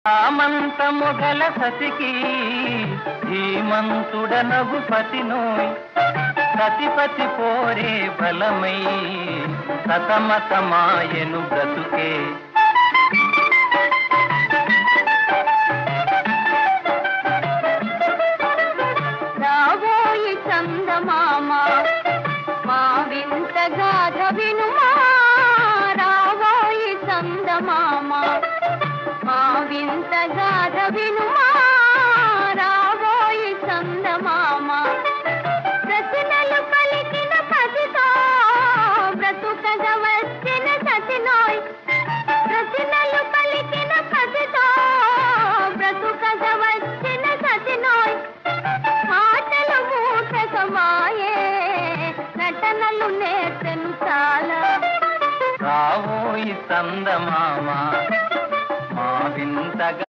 ఆమంతము గల సతికి ధీమంతుడనగు పతినోయ్ సతిపతి పోరే బలమై సతమతమాయను బ్రతుకే. రావోయి చందమామ మా వింత గాథ వినుమా, రావోయి చందమామ మా వింత గాథ వినుమా, రావోయి చందమామ. ప్రశ్నలు పలికిన పతితో బ్రతుకగా వచ్చిన సతినోయ్, ప్రశ్నలు పలికిన పతితో బ్రతుకగా వచ్చిన సతినోయ్. మాటలు మూటకమాయే నటనలు నేర్చెను చాలా. రావోయి చందమామ మా వింతగా